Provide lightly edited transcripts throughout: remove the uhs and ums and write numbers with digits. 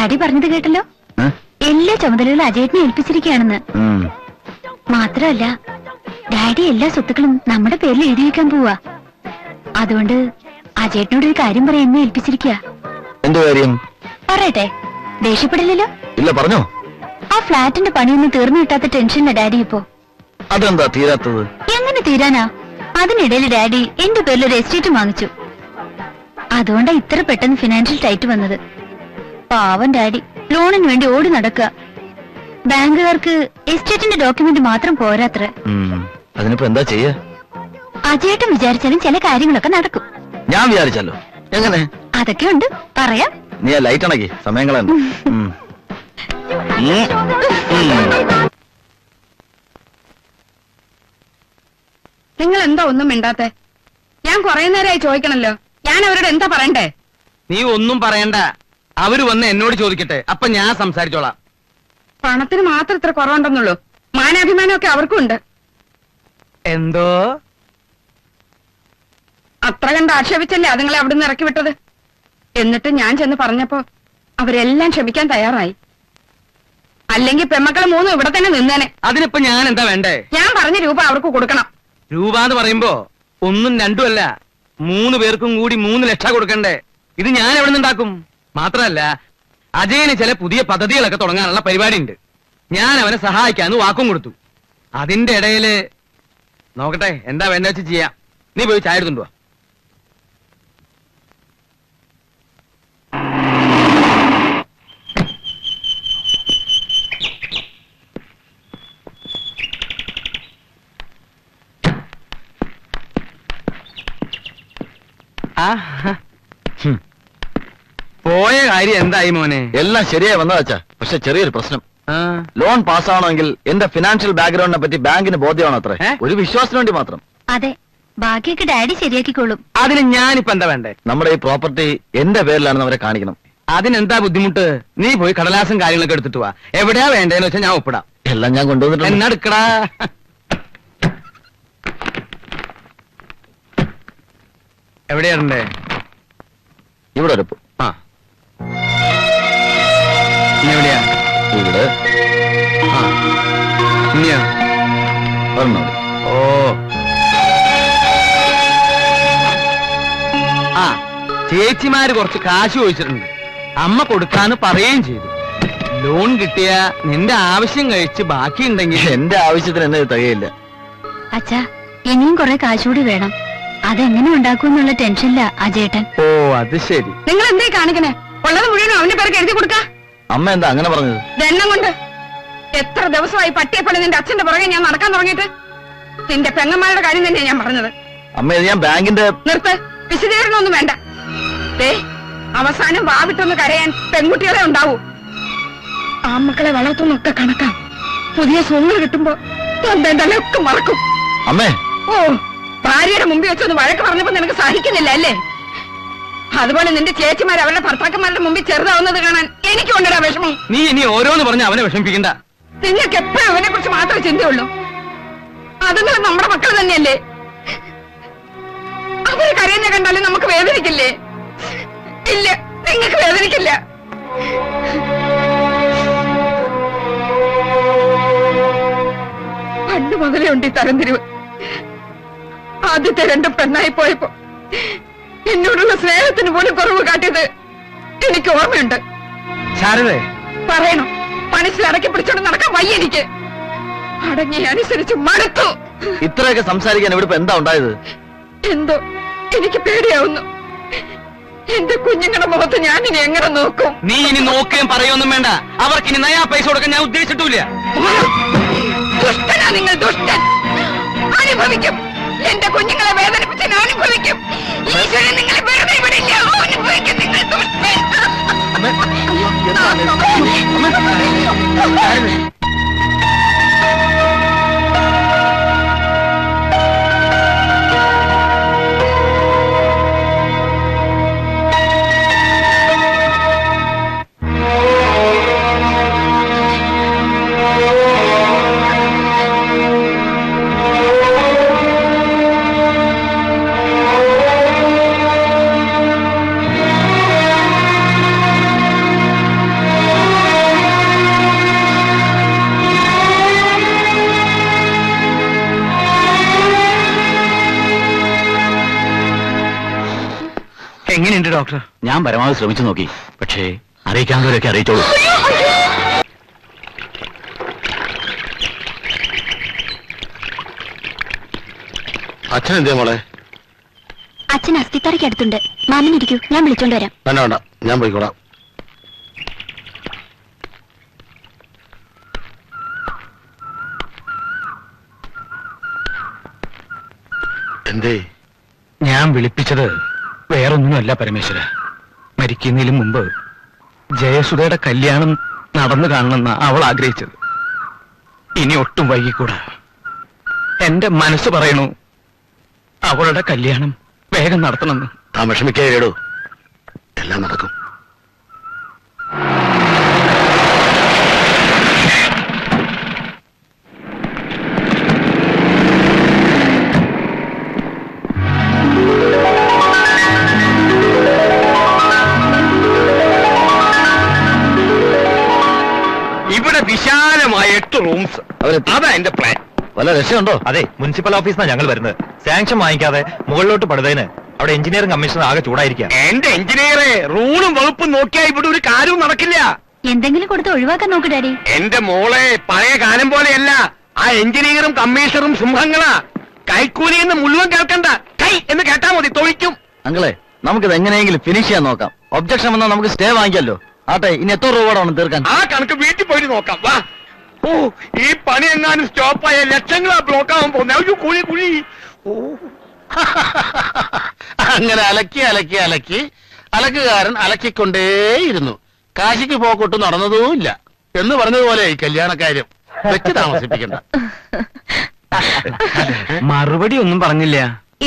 Daddy പറഞ്ഞത് കേട്ടല്ലോ, എല്ലാ ചുമതലകളും അജയേട്ടനെ ഏൽപ്പിച്ചിരിക്കുകയാണെന്ന്. മാത്രമല്ല, ഡാഡി എല്ലാ സ്വത്തുക്കളും നമ്മുടെ പേരിൽ എഴുതി വെക്കാൻ പോവാ. അതുകൊണ്ട് അജയേട്ടനോട് ഒരു കാര്യം പറയാൻ എന്നെ ഏൽപ്പിച്ചിരിക്കുക. എന്ത് കാര്യം? പറയട്ടെ, ദേഷ്യപ്പെടില്ലല്ലോ? ഇല്ല, പറഞ്ഞോ. ആ ഫ്ലാറ്റിന്റെ പണിയൊന്നും തീർന്നു കിട്ടാത്ത ടെൻഷനാ ഡാഡി ഇപ്പോ. അതെന്താ തീരാത്തത്? എങ്ങനെ തീരാനാ? അതിനിടയിൽ ഡാഡി എന്റെ പേരിൽ ഒരു എസ്റ്റേറ്റ് വാങ്ങിച്ചു. അതുകൊണ്ടാ ഇത്ര പെട്ടെന്ന് ഫിനാൻഷ്യൽ ടൈറ്റ് വന്നത്. പാവം ഡാഡി ലോണിന് വേണ്ടി ഓടി നടക്കുക. ബാങ്കുകാർക്ക് എസ്റ്റേറ്റിന്റെ ഡോക്യുമെന്റ് മാത്രം പോരാത്ര. അതിനിപ്പോ എന്താ ചെയ്യാ? അജയേട്ടൻ വിചാരിച്ചാലും ചില കാര്യങ്ങളൊക്കെ നടക്കും. ഞാൻ വിചാരിച്ചല്ലോ. എങ്ങനെ? അതൊക്കെ ഉണ്ട്, പറയാം. നീ ആ ലൈറ്റ് അണക്കി, സമയങ്ങളാണ്. നിങ്ങൾ എന്താ ഒന്നും മിണ്ടാത്തെ? ഞാൻ കുറെ നേരമായി ചോദിക്കണല്ലോ, ഞാൻ അവരോട് എന്താ പറയണ്ടേ? നീ ഒന്നും പറയണ്ട, അവര് വന്ന് എന്നോട് ചോദിക്കട്ടെ, അപ്പൊ ഞാൻ സംസാരിച്ചോളാം. പണത്തിന് മാത്രം ഇത്ര കുറവുണ്ടെന്നുള്ളൂ, മാനാഭിമാനമൊക്കെ അവർക്കും ഉണ്ട്. എന്തോ അത്ര കണ്ട് ആക്ഷേപിച്ചല്ലേ അതുങ്ങളെ അവിടുന്ന് ഇറക്കി വിട്ടത്. എന്നിട്ട് ഞാൻ ചെന്ന് പറഞ്ഞപ്പോ അവരെല്ലാം ക്ഷമിക്കാൻ തയ്യാറായി. അല്ലെങ്കിൽ പെമ്മക്കളെ മൂന്നും ഇവിടെ തന്നെ നിന്നേനെ. അതിനിപ്പോ ഞാൻ എന്താ വേണ്ടേ? ഞാൻ പറഞ്ഞ രൂപ അവർക്ക് കൊടുക്കണം. രൂപ എന്ന് പറയുമ്പോ ഒന്നും രണ്ടും അല്ല, 3 പേർക്കും കൂടി 3 ലക്ഷം കൊടുക്കണ്ടേ? ഇത് ഞാൻ എവിടെ നിന്നുണ്ടാക്കും? മാത്രമല്ല, അജയന് ചില പുതിയ പദ്ധതികളൊക്കെ തുടങ്ങാനുള്ള പരിപാടി ഉണ്ട്. ഞാൻ അവനെ സഹായിക്കാന്ന് വാക്കും കൊടുത്തു. അതിന്റെ ഇടയില് നോക്കട്ടെ, എന്താ വേണ്ട വെച്ച് ചെയ്യാം. നീ പോയി ചായ എടുത്തുണ്ടോ? പോയ കാര്യം എന്തായി മോനെ? എല്ലാം ശരിയായി വന്നതാച്ചാ, പക്ഷെ ചെറിയൊരു പ്രശ്നം. ലോൺ പാസ്സാവണമെങ്കിൽ എന്റെ ഫിനാൻഷ്യൽ ബാക്ക്ഗ്രൗണ്ടിനെ പറ്റി ബാങ്കിന് ബോധ്യമാണോ? അത്രേ, ഒരു വിശ്വാസത്തിന് വേണ്ടി മാത്രം. അതെ, ബാക്കിയൊക്കെ ഡാഡി ശരിയാക്കിക്കോളും. അതിന് ഞാനിപ്പോ എന്താ വേണ്ടേ? നമ്മുടെ ഈ പ്രോപ്പർട്ടി എന്റെ പേരിലാണെന്ന് അവരെ കാണിക്കണം. അതിനെന്താ ബുദ്ധിമുട്ട്? നീ പോയി കടലാസും കാര്യങ്ങളൊക്കെ എടുത്തിട്ട് വാ. എവിടെയാ വേണ്ടേന്ന് വെച്ചാൽ ഞാൻ ഒപ്പിടാം. എല്ലാം ഞാൻ കൊണ്ടുവന്നിട്ടുണ്ട്. എന്നെടുക്കടാ. എവിടെയാണ്ടേ? ഇവിടെ ഒരു ആ, എവിടെയാ? ഇവിടെ. ആ, ഇനിയോ? പറഞ്ഞോളൂ. ഓ, ആ, ചേച്ചിമാര് കുറച്ച് കാശ് ചോദിച്ചിട്ടുണ്ട്. അമ്മ കൊടുക്കാന്ന് പറയുകയും ചെയ്തു. ലോൺ കിട്ടിയ നിന്റെ ആവശ്യം കഴിച്ച് ബാക്കിയുണ്ടെങ്കിൽ. എന്റെ ആവശ്യത്തിന് എന്നെ തികയില്ല. അച്ഛാ, ഇനിയും കുറെ കാശുകൂടി വേണം. അതെങ്ങനെ ഉണ്ടാക്കുമെന്നുള്ള ടെൻഷനില്ല അജയേട്ടൻ. ഓ, അത് ശരി. നിങ്ങൾ എന്തേ കാണിക്കണേ? ഉള്ളത് മുഴുവനും അവന്റെ പേർക്ക് എഴുതി കൊടുക്ക. അമ്മ എന്താ അങ്ങനെ പറഞ്ഞത്? ദണ്ണം കൊണ്ട് എത്ര ദിവസമായി പട്ടിയെപ്പണി നിന്റെ അച്ഛന്റെ പുറകെ ഞാൻ നടക്കാൻ തുടങ്ങിയിട്ട്. നിന്റെ പെങ്ങന്മാരുടെ കാര്യം തന്നെയാ ഞാൻ പറഞ്ഞത്. അമ്മ, ഇത് ഞാൻ ബാങ്കിന്റെ. നിർത്ത്, വിശദീകരണമൊന്നും വേണ്ട. അവസാനം വാവിട്ടൊന്ന് കരയാൻ പെൺകുട്ടികളെ ഉണ്ടാവൂ. ആമക്കളെ വളർത്തുന്നൊക്കെ കണക്കാം. പുതിയ സ്വങ്ങൾ കിട്ടുമ്പോ തലയൊക്കെ മറക്കും. അമ്മേ, ഓ, ഭാര്യയുടെ മുമ്പിൽ വെച്ചൊന്ന് വഴക്ക് പറഞ്ഞപ്പോ നിനക്ക് സഹിക്കുന്നില്ല അല്ലേ? അതുപോലെ നിന്റെ ചേച്ചിമാർ അവരുടെ ഭർത്താക്കന്മാരുടെ മുമ്പിൽ ചെറുതാവുന്നത് കാണാൻ എനിക്ക് കൊണ്ടിടാ വിഷമം. നീ ഇനി ഓരോന്ന് പറഞ്ഞ് അവനെ വിഷമിപ്പിക്കണ്ട. നിങ്ങൾക്ക് എപ്പോഴും അവനെ കുറിച്ച് മാത്രമേ ചിന്തയുള്ളൂ. അതുങ്ങൾ നമ്മുടെ മക്കൾ തന്നെയല്ലേ? അവര് കരയുന്ന കണ്ടാലും നമുക്ക് വേദനിക്കില്ലേ? ഇല്ല, നിങ്ങൾക്ക് വേദനിക്കില്ല. പണ്ട് മുതലേ ഉണ്ട് ഈ തരംതിരിവ്. ആദ്യത്തെ 2 പെണ്ണായി പോയപ്പോ എന്നോടുള്ള സ്നേഹത്തിന് പോലും കുറവ് കാട്ടിയത് എനിക്ക് ഓർമ്മയുണ്ട്. ശാരദേ, പറയണം, മനസ്സിൽ അടക്കി പിടിച്ചോണ്ട് നടക്കാൻ വയ്യ എനിക്ക്. അടങ്ങി അനുസരിച്ച് മടുത്തു. ഇത്രയൊക്കെ സംസാരിക്കാൻ ഇവിടെ ഇപ്പൊ എന്താ ഉണ്ടായത്? എന്തോ എനിക്ക് പേടിയാവുന്നു. എന്റെ കുഞ്ഞുങ്ങളുടെ മുഖത്ത് ഞാൻ ഇനി എങ്ങനെ നോക്കും? നീ ഇനി നോക്കുകയും പറയൊന്നും വേണ്ട. അവർക്ക് ഇനി നയാ പൈസ കൊടുക്കാൻ ഞാൻ ഉദ്ദേശിച്ചിട്ടില്ല. ദുഷ്ടനാ നിങ്ങൾ, ദുഷ്ടൻ. അനുഭവിക്കും, എന്റെ കുഞ്ഞുങ്ങളെ വേദനിപ്പിച്ച് ഞാൻ അനുഭവിക്കും. ഈശ്വരൻ നിങ്ങളെ വെറുതെ വിടില്ല. അനുഭവിക്കും നിങ്ങൾ, ദുഷ്ടൻ. ഡോക്ടർ. ഞാൻ പരമാവധി ശ്രമിച്ചു നോക്കി, പക്ഷേ അറിയിക്കാവുന്നവരൊക്കെ അറിയിച്ചോളൂ. അച്ഛൻ എന്തേ മോളെ? അച്ഛൻ അസ്ഥിത്തറയ്ക്ക് അടുത്തുണ്ട്. മാമനിരിക്കൂ, ഞാൻ വിളിച്ചോണ്ട് വരാം. വേണ്ട വേണ്ട, ഞാൻ പോയിക്കോളാം. എന്തേ? ഞാൻ വിളിപ്പിച്ചത് വേറൊന്നുമല്ല പരമേശ്വര. മരിക്കുന്നതിന് മുമ്പ് ജയസുധയുടെ കല്യാണം നടന്നു കാണണമെന്ന അവൾ ആഗ്രഹിച്ചത്. ഇനി ഒട്ടും വൈകിക്കൂടാ. എന്റെ മനസ്സ് പറയണു അവളുടെ കല്യാണം വേഗം നടത്തണമെന്ന്. താൻ വിഷമിക്കേടോ, എല്ലാം നടക്കും. ഇവിടെ വിശാലമായ 8 റൂംസ്. അതാ എന്റെ പ്ലാൻ. വല്ല രക്ഷയുണ്ടോ? അതെ, മുനിസിപ്പൽ ഓഫീസിനാണ് ഞങ്ങൾ വരുന്നത്. സാങ്ഷൻ വാങ്ങിക്കാതെ മുകളിലോട്ട് പടുതതിന് അവിടെ എഞ്ചിനീയറിംഗ് കമ്മീഷണർ ആകെ ചൂടായിരിക്കാം. എന്റെ എഞ്ചിനീയറെ, റൂളും വകുപ്പും നോക്കിയാ ഇവിടെ ഒരു കാര്യവും നടക്കില്ല. എന്തെങ്കിലും കൊടുത്ത് ഒഴിവാക്കാൻ നോക്ക് ഡാഡി. എന്റെ മോളെ, പഴയ കാലം പോലെയല്ല. ആ എഞ്ചിനീയറും കമ്മീഷണറും സിംഹങ്ങളാ. കൈക്കൂലി എന്ന് മുഴുവൻ കേൾക്കണ്ട, കൈ എന്ന് കേട്ടാ മതി, തൊഴിക്കും. അങ്കിളെ, നമുക്കിത് എങ്ങനെയെങ്കിലും ഫിനിഷ് ചെയ്യാൻ നോക്കാം. ഒബ്ജക്ഷൻ വന്നാൽ നമുക്ക് സ്റ്റേ വാങ്ങിക്കാമല്ലോ. ആട്ടെ, ഇനി എത്ര രൂപ വേണം തീർക്കാൻ? ആ കണക്ക് വീട്ടിൽ പോയിട്ട് നോക്കാം. വാ. ഓ, ഈ പണി എങ്ങാനും സ്റ്റോപ്പായ ലക്ഷങ്ങളാ ബ്ലോക്ക് ആവാൻ പോകുന്നത്. ഒരു കുഴി കുഴി. ഓ, അങ്ങനെ അലക്കി അലക്കി അലക്കി അലക്കുകാരൻ അലക്കിക്കൊണ്ടേയിരുന്നു. കാശിക്ക് പോക്കൊട്ട് നടന്നതുമില്ല എന്ന് പറഞ്ഞതുപോലെ ഈ കല്യാണക്കാര്യം വെച്ച് താമസിപ്പിക്കണ്ട. മറുപടി ഒന്നും പറഞ്ഞില്ല.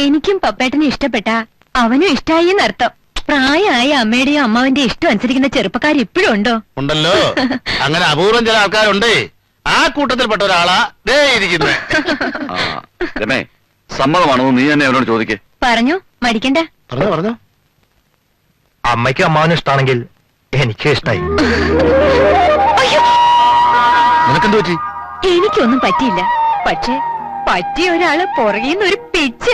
എനിക്കും പപ്പേട്ടനെ ഇഷ്ടപ്പെട്ട അവനും ഇഷ്ടായി എന്നർത്ഥം. പ്രായമായ അമ്മയുടെയും അമ്മാവന്റെ ഇഷ്ടം അനുസരിക്കുന്ന ചെറുപ്പക്കാർ ഇപ്പോഴും ഉണ്ടോ? ഉണ്ടല്ലോ, അങ്ങനെ അപൂർവം ചില ആൾക്കാരുണ്ടേ. ആ കൂട്ടത്തിൽപ്പെട്ട ഒരാളാ ദേ ഇരിക്കുന്നത്. രമേ, സമ്മതമാണോ? നീ തന്നെ അവരോട് ചോദിക്കേ. പറഞ്ഞു, മടിക്കണ്ട. പറഞ്ഞോ പറഞ്ഞോ. അമ്മയ്ക്കും അമ്മാവനും ഇഷ്ടമാണെങ്കിൽ എനിക്കും ഇഷ്ടായി. നിനക്കെന്ത് പറ്റി? എനിക്കൊന്നും പറ്റിയില്ല. പക്ഷെ പറ്റിയ ഒരാള് പുറകിന്ന് ഒരു പിച്ച്.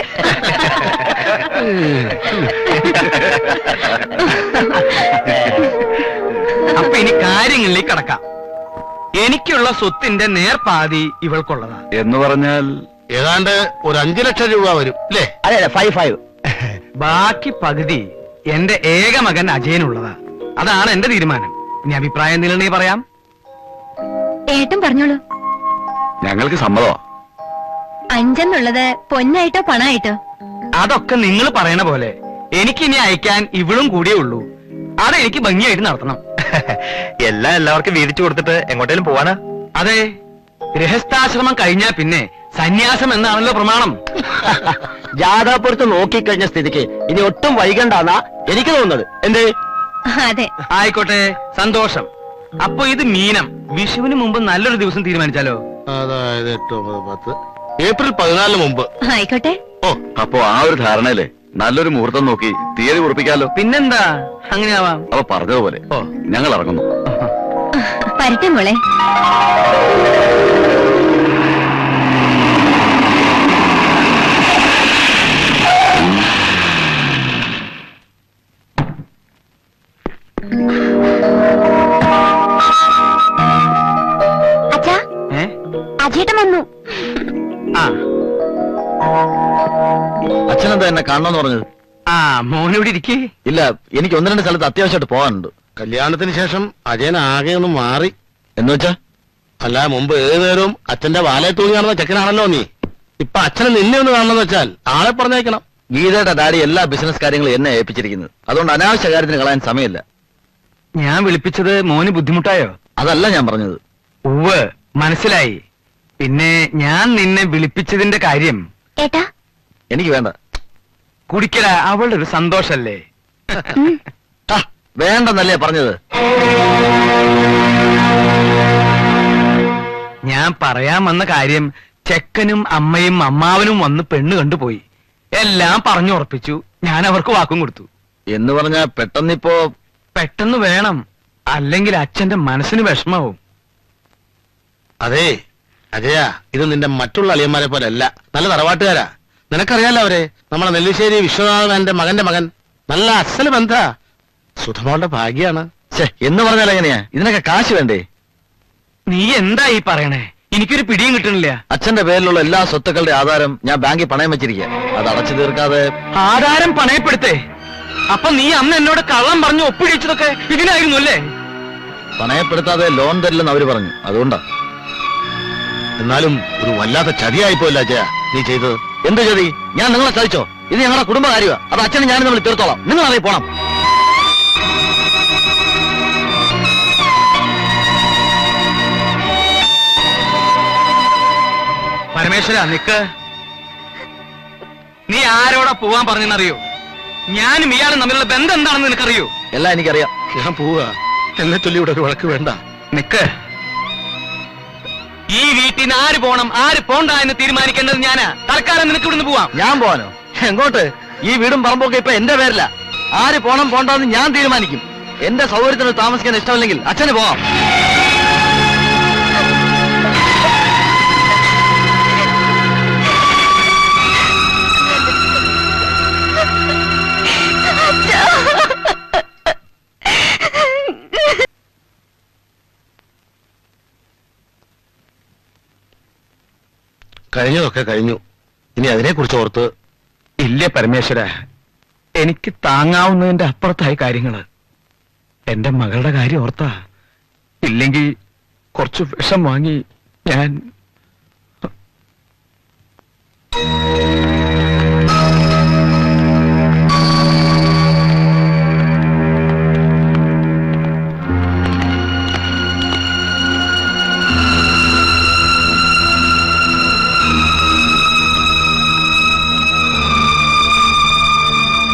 അപ്പൊ ഇനി കാര്യങ്ങളിലേക്ക് കടക്കാം. എനിക്കുള്ള സ്വത്തിന്റെ നേർപാതി ഇവൾക്കുള്ളതാ. എന്ന് പറഞ്ഞാൽ ഏതാണ്ട് ഒരു 5 ലക്ഷം രൂപ വരും അല്ലേ? അതെ അതെ, 5. ബാക്കി പകുതി എന്റെ ഏക മകൻ അജയനുള്ളതാ. അതാണ് എന്റെ തീരുമാനം. ഇനി അഭിപ്രായം എന്തെങ്കിലും പറയാം. ഏട്ടൻ പറഞ്ഞോളൂ. ഞങ്ങൾക്ക് സമ്മതമാ. 5 എന്നുള്ളത് പൊന്നായിട്ടോ പണായിട്ടോ? അതൊക്കെ നിങ്ങൾ പറയണ പോലെ. എനിക്കിനി അയക്കാൻ ഇവളും കൂടിയേ ഉള്ളൂ. അതെനിക്ക് ഭംഗിയായിട്ട് നടത്തണം. എല്ലാവർക്കും വീതിച്ചു കൊടുത്തിട്ട് എങ്ങോട്ടേലും പോവാനാ? അതെ, ഗൃഹസ്ഥാശ്രമം കഴിഞ്ഞാൽ പിന്നെ സന്യാസം എന്നാണല്ലോ പ്രമാണം. ജാഥാപുരത്ത് നോക്കിക്കഴിഞ്ഞ സ്ഥിതിക്ക് ഇനി ഒട്ടും വൈകണ്ടാന്നാ എനിക്ക് തോന്നുന്നത്. എന്തേ? അതെ. ആയിക്കോട്ടെ, സന്തോഷം. അപ്പൊ ഇത് മീനം. വിഷുവിന് മുമ്പ് നല്ലൊരു ദിവസം തീരുമാനിച്ചാലോ? അതായത് 8, 9, 10 ഏപ്രിൽ 14 മുമ്പ്. ആയിക്കോട്ടെ. ഓ, അപ്പോ ആ ഒരു ധാരണയില്ലേ നല്ലൊരു മുഹൂർത്തം നോക്കി തീയതി ഉറപ്പിക്കാലോ. പിന്നെന്താ, അങ്ങനെയാവാം. അപ്പൊ പറഞ്ഞതുപോലെ ഓ, ഞങ്ങൾ ഇറങ്ങുന്നു. വരട്ടെ മോളെ. അച്ഛാ, അജേട്ടൻ വന്നു. ആ അച്ഛനെന്താ എന്നെ കാണണമെന്ന് പറഞ്ഞത്? ആ, മോനിവിടെ ഇരിക്കേ. ഇല്ല, എനിക്ക് 1-2 സ്ഥലത്ത് അത്യാവശ്യമായിട്ട് പോകാനുണ്ട്. കല്യാണത്തിന് ശേഷം അജയൻ ആകെ ഒന്ന് മാറി. എന്ന് വെച്ചാ? അല്ല, മുമ്പ് ഏത് നേരവും അച്ഛന്റെ വാലയെ തൂങ്ങി കാണുന്ന ചെക്കനാണല്ലോ നീ. ഇപ്പൊ അച്ഛനെ നിന്നെ ഒന്ന് കാണണമെന്ന് വെച്ചാൽ ആളെ പറഞ്ഞേക്കണം. ഗീതയുടെ ഡാഡി എല്ലാ ബിസിനസ് കാര്യങ്ങളും എന്നെ ഏൽപ്പിച്ചിരിക്കുന്നത്. അതുകൊണ്ട് അനാവശ്യ കാര്യത്തിന് കളയാൻ സമയമില്ല. ഞാൻ വിളിപ്പിച്ചത് മോന് ബുദ്ധിമുട്ടായോ? അതല്ല ഞാൻ പറഞ്ഞത്. ഉവ്വ്, മനസ്സിലായി. പിന്നെ ഞാൻ നിന്നെ വിളിപ്പിച്ചതിന്റെ കാര്യം ഏട്ടാ, എനിക്ക് വേണ്ട. കുടിക്കല, അവളുടെ ഒരു സന്തോഷല്ലേ. ആ, വേണ്ടെന്നല്ലേ പറഞ്ഞത്? ഞാൻ പറയാൻ വന്ന കാര്യം, ചെക്കനും അമ്മയും അമ്മാവനും വന്ന് പെണ്ണ് കണ്ടുപോയി. എല്ലാം പറഞ്ഞുറപ്പിച്ചു. ഞാൻ അവർക്ക് വാക്കും കൊടുത്തു. എന്ന് പറഞ്ഞാ പെട്ടെന്നിപ്പോ? പെട്ടെന്ന് വേണം, അല്ലെങ്കിൽ അച്ഛന്റെ മനസ്സിന് വിഷമാവും. അതെ അജയ, ഇത് നിന്റെ മറ്റുള്ള അളിയന്മാരെ പോലെ അല്ല. നല്ല തറവാട്ടുകാരാ. നിനക്കറിയാലോ അവരെ. നമ്മളെ നെല്ലിശ്ശേരി വിശ്വനാഥന്റെ മകന്റെ മകൻ. നല്ല അസല് ബന്ധ. സുധമോളുടെ ഭാഗ്യാണ്. എന്ന് പറഞ്ഞാൽ എങ്ങനെയാ? ഇതിനൊക്കെ കാശ് വേണ്ടേ? നീ എന്താ ഈ പറയണേ? എനിക്കൊരു പിടിയും കിട്ടണില്ല. അച്ഛന്റെ പേരിലുള്ള എല്ലാ സ്വത്തുക്കളുടെ ആധാരം ഞാൻ ബാങ്കിൽ പണയം വെച്ചിരിക്കുക. അത് അടച്ചു തീർക്കാതെ. ആധാരം പണയപ്പെടുത്തേ? അപ്പൊ നീ അന്ന് എന്നോട് കള്ളം പറഞ്ഞു ഒപ്പിടിച്ചതൊക്കെ ഇതിനായിരുന്നു അല്ലേ? പണയപ്പെടുത്താതെ ലോൺ തരില്ലെന്ന് അവര് പറഞ്ഞു. അതുകൊണ്ടാ. എന്നാലും ഒരു വല്ലാത്ത ചതിയായിപ്പോയില്ല അജയ നീ ചെയ്തത്. എന്ത് ചതി? ഞാൻ നിങ്ങളെ ചതിച്ചോ? ഇത് ഞങ്ങളുടെ കുടുംബ കാര്യമാണ്. അത് അച്ഛനും ഞാനും നമ്മൾ തീർത്തോളാം. നിങ്ങൾ അറിയി പോണം. പരമേശ്വര നിക്ക്. നീ ആരോടാ പോവാൻ പറഞ്ഞെന്നറിയോ? ഞാനും ഇയാളും തമ്മിലുള്ള ബന്ധം എന്താണെന്ന് നിനക്കറിയോ? എല്ലാം എനിക്കറിയാം. ഞാൻ പോവാ. എന്നെ ചൊല്ലി ഇവിടെ ഒരു വഴക്ക് വേണ്ട. നിക്ക്. ഈ വീട്ടിൽ നിന്ന് ആര് പോണം ആര് പോണ്ട എന്ന് തീരുമാനിക്കേണ്ടത് ഞാനാ. തൽക്കാലം നിനക്ക് ഇവിടുന്ന് പോവാം. ഞാൻ പോവാനോ? എങ്ങോട്ട്? ഈ വീടും പറമ്പൊക്കെ ഇപ്പൊ എന്റെ പേരില. ആര് പോണം പോണ്ടെന്ന് ഞാൻ തീരുമാനിക്കും. എന്റെ സൗകര്യത്തിന് താമസിക്കാൻ ഇഷ്ടമില്ലെങ്കിൽ അച്ഛന് പോവാം. കഴിഞ്ഞതൊക്കെ കഴിഞ്ഞു. ഇനി അതിനെക്കുറിച്ച് ഓർത്ത്. ഇല്ല പരമേശ്വര, എനിക്ക് താങ്ങാവുന്നതിന്റെ അപ്പുറത്തായി കാര്യങ്ങള്. എന്റെ മകളുടെ കാര്യം ഓർത്താ. ഇല്ലെങ്കിൽ കുറച്ച് വിഷം വാങ്ങി ഞാൻ.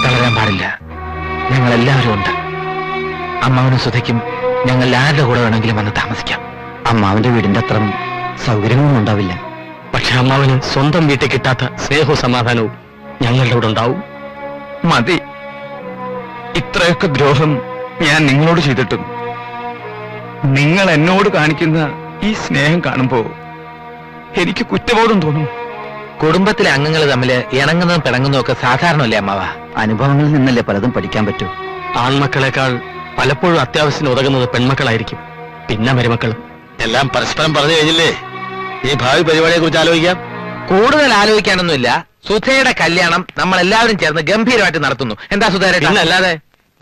തളരാൻ പാടില്ല. ഞങ്ങൾ എല്ലാവരും ഉണ്ട്. അമ്മാവനും സുധയ്ക്കും ഞങ്ങൾ ആരുടെ കൂടെ വേണമെങ്കിലും വന്ന് താമസിക്കാം. അമ്മാവന്റെ വീടിന്റെ അത്ര സൗകര്യങ്ങളൊന്നും ഉണ്ടാവില്ല. പക്ഷെ അമ്മാവന് സ്വന്തം വീട്ടിൽ കിട്ടാത്ത സ്നേഹവും സമാധാനവും ഞങ്ങളുടെ കൂടെ ഉണ്ടാവും. മതി. ഇത്രയൊക്കെ ദ്രോഹം ഞാൻ നിങ്ങളോട് ചെയ്തിട്ടും നിങ്ങൾ എന്നോട് കാണിക്കുന്ന ഈ സ്നേഹം കാണുമ്പോ എനിക്ക് കുറ്റബോധം തോന്നും. കുടുംബത്തിലെ അംഗങ്ങൾ തമ്മിൽ ഇണങ്ങുന്നതും പിണങ്ങുന്നതും ഒക്കെ സാധാരണല്ലേ അമ്മാവ? അനുഭവങ്ങളിൽ നിന്നല്ലേ പലതും പഠിക്കാൻ പറ്റൂ. ആൺമക്കളെക്കാൾ പലപ്പോഴും അത്യാവശ്യത്തിന് ഉതകുന്നത് പെൺമക്കളായിരിക്കും, പിന്നെ മരുമക്കൾ. എല്ലാം പരസ്പരം പറഞ്ഞു കഴിഞ്ഞില്ലേ? ഈ ഭാവി പരിപാടിയെ കുറിച്ച് ആലോചിക്കാം. കൂടുതൽ ആലോചിക്കാനൊന്നുമില്ല. സുധയുടെ കല്യാണം നമ്മൾ എല്ലാവരും ചേർന്ന് ഗംഭീരമായിട്ട് നടത്തുന്നു. എന്താ സുധേര? അല്ലാതെ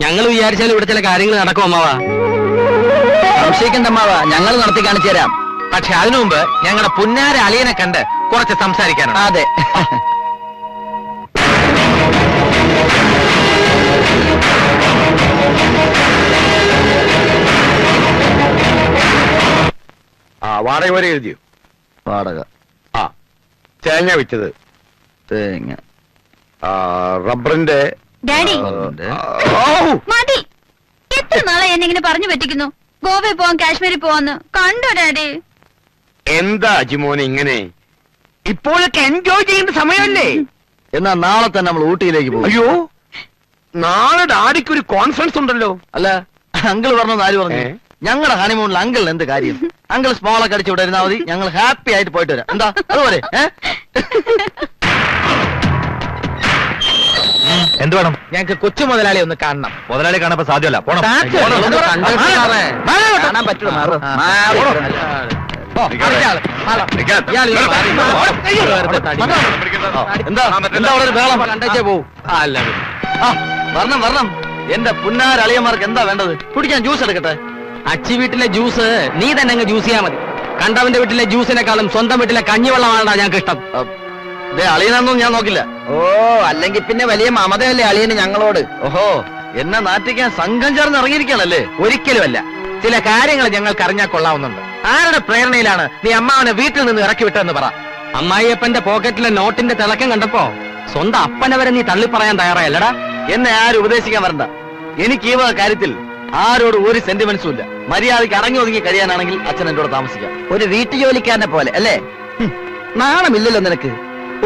ഞങ്ങൾ വിചാരിച്ചാലും ഇവിടെ ചില കാര്യങ്ങൾ നടക്കും അമ്മാവാ. സംശയിക്കണ്ട അമ്മാവ, ഞങ്ങൾ നടത്തി കാണിച്ചു തരാം. പക്ഷെ അതിനു മുമ്പ് ഞങ്ങളുടെ പുന്നാര അളിയനെ കണ്ട് കുറച്ച് സംസാരിക്കാനുണ്ട്. അതെ. വാടക വരെ എഴുതിയോ? വാടക. തേങ്ങ വിറ്റത്. തേങ്ങ. റബ്ബറിന്റെ. ഡാഡി മതി. എത്ര നാളെ എന്നെ ഇങ്ങനെ പറഞ്ഞു പറ്റിക്കുന്നു? ഗോവയിൽ പോവാൻ കാശ്മീരിൽ പോവാന്ന് കണ്ടോ ഡാഡി? എന്താ അജിമോനെ ഇങ്ങനെ? ഇപ്പോഴൊക്കെ എൻജോയ് ചെയ്യേണ്ട സമയമല്ലേ? എന്നാ നാളെ തന്നെ നമ്മൾ ഊട്ടിയിലേക്ക് പോകും. അയ്യോ, നാളെ ഡാഡിക്ക് ഒരു കോൺഫറൻസ് ഉണ്ടല്ലോ. അല്ല, അങ്കിൾ പറഞ്ഞത് ആര് പറഞ്ഞു? ഞങ്ങളുടെ ഹണിമൂണിൽ അങ്കിൾ എന്ത് കാര്യം? അങ്കിൾ സ്മോളൊക്കെ അടിച്ചു ഇവിടെ ഇരുന്നാൽ മതി. ഞങ്ങൾ ഹാപ്പി ആയിട്ട് പോയിട്ട് വരാം. എന്താ അതുപോലെ? എന്ത് വേണം? ഞങ്ങൾക്ക് കൊച്ചു മുതലാളി ഒന്ന് കാണണം. മുതലാളി കാണാൻ സാധ്യമല്ല. പോണം. കാണാൻ പറ്റുമോ? എന്താ എന്താ അവിടെ ഒരു ബഹളം? കണ്ടേ പോവും. വരണം വരണം. എന്റെ പുന്നാരളിയന്മാർക്ക് എന്താ വേണ്ടത്? കുടിക്കാൻ ജ്യൂസ് എടുക്കട്ടെ? അച്ചി വീട്ടിലെ ജ്യൂസ് നീ തന്നെ അങ്ങ് ജ്യൂസ് ചെയ്യാൻ മതി. കണ്ടവന്റെ വീട്ടിലെ ജ്യൂസിനെക്കാളും സ്വന്തം വീട്ടിലെ കഞ്ഞിവെള്ളമാണ് ഞങ്ങൾക്ക് ഇഷ്ടം. അളിയനൊന്നും ഞാൻ നോക്കില്ല. ഓ, അല്ലെങ്കിൽ പിന്നെ വലിയ മമതയല്ലേ അളിയന് ഞങ്ങളോട്? ഓഹോ, എന്നെ നാട്ടിക്കാൻ സംഘം ചേർന്ന് ഇറങ്ങിയിരിക്കണല്ലേ? ഒരിക്കലുമല്ല. ചില കാര്യങ്ങൾ ഞങ്ങൾക്ക് അറിഞ്ഞാൽ കൊള്ളാവുന്നുണ്ട്. ആരുടെ പ്രേരണയിലാണ് നീ അമ്മാവനെ വീട്ടിൽ നിന്ന് ഇറക്കി വിട്ടതെന്ന് പറ. അമ്മായിയപ്പന്റെ പോക്കറ്റിലെ നോട്ടിന്റെ തിളക്കം കണ്ടപ്പോ സ്വന്തം അപ്പനെ വരെ നീ തള്ളി പറയാൻ തയ്യാറായല്ലടാ. എന്നെ ആരും ഉപദേശിക്കാൻ വരണ്ട. എനിക്ക് ഈ വക കാര്യത്തിൽ ആരോട് ഒരു സെന്റിമെന്റ്സും ഇല്ല. മര്യാദയ്ക്ക് അടങ്ങി ഒതുങ്ങി കഴിയാനാണെങ്കിൽ അച്ഛൻ എന്റെ കൂടെ താമസിക്കാം. ഒരു വീട്ടുജോലിക്കാരനെ പോലെ അല്ലേ? നാണമില്ലല്ലോ നിനക്ക്?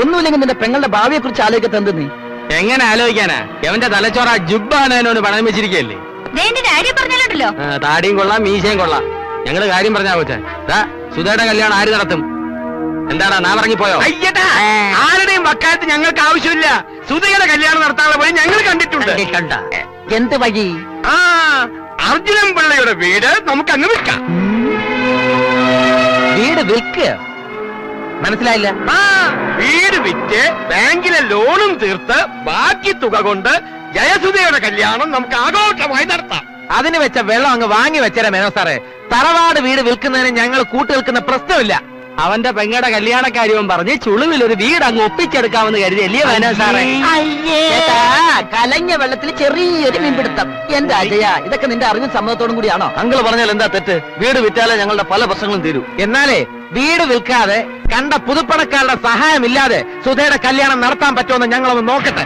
ഒന്നുമില്ലെങ്കിൽ നിന്റെ പെങ്ങളുടെ ഭാവിയെ കുറിച്ച് ആലോചിക്കത്തെന്ത് നീ? എങ്ങനെ ആലോചിക്കാനാ? എവന്റെ തലച്ചോറ ജുബാനോട് പണം വെച്ചിരിക്കല്ലേ. ഡാഡി പറഞ്ഞല്ലോ. താടിയും കൊള്ളാം, മീശയും കൊള്ളാം. ഞങ്ങള് കാര്യം പറഞ്ഞാ കൊച്ചേ. സുധയുടെ കല്യാണം ആര് നടത്തും? എന്താടാ നാ ഇറങ്ങിപ്പോയോ? അയ്യട്ടാ, ആരുടെയും വക്കാലത്ത് ഞങ്ങൾക്ക് ആവശ്യമില്ല. സുധയുടെ കല്യാണം നടത്താനുള്ള വഴി ഞങ്ങൾ കണ്ടിട്ടുണ്ട്. എന്ത് വഴി? ആ, അർജുനൻ പിള്ളയുടെ വീട് നമുക്ക് അങ്ങ് വിൽക്കാം. വീട് വിൽക്കുക? മനസ്സിലായില്ല. ആ, വീട് വിറ്റ് ബാങ്കിലെ ലോണും തീർത്ത് ബാക്കി തുക കൊണ്ട് ജയസുധയുടെ കല്യാണം നമുക്ക് ആഘോഷമായി നടത്താം. അതിന് വെച്ച വെള്ളം അങ്ങ് വാങ്ങി വെച്ചേരാ മേനോ സാറേ. തറവാട് വീട് വിൽക്കുന്നതിന് ഞങ്ങൾ കൂട്ടു നിൽക്കുന്ന പ്രശ്നമില്ല. അവന്റെ പെങ്ങയുടെ കല്യാണക്കാര്യവും പറഞ്ഞ് ചുളുവിൽ ഒരു വീട് അങ്ങ് ഒപ്പിച്ചെടുക്കാമെന്ന് കരുതിയല്ലേ മേനോ സാറേ? ചേട്ടാ, കലഞ്ഞ വെള്ളത്തിൽ ചെറിയൊരു മീൻപിടുത്തം. എന്റെ അജയ, ഇതൊക്കെ നിന്റെ അറിവും സമ്മതത്തോടും കൂടിയാണോ? അങ്കിൾ പറഞ്ഞാൽ എന്താ തെറ്റ്? വീട് വിറ്റാലേ ഞങ്ങളുടെ പല പ്രശ്നങ്ങളും തീരൂ. എന്നാലേ വീട് വിൽക്കാതെ കണ്ട പുതുപ്പണക്കാരുടെ സഹായമില്ലാതെ സുധയുടെ കല്യാണം നടത്താൻ പറ്റുമെന്ന് ഞങ്ങളൊന്ന് നോക്കട്ടെ.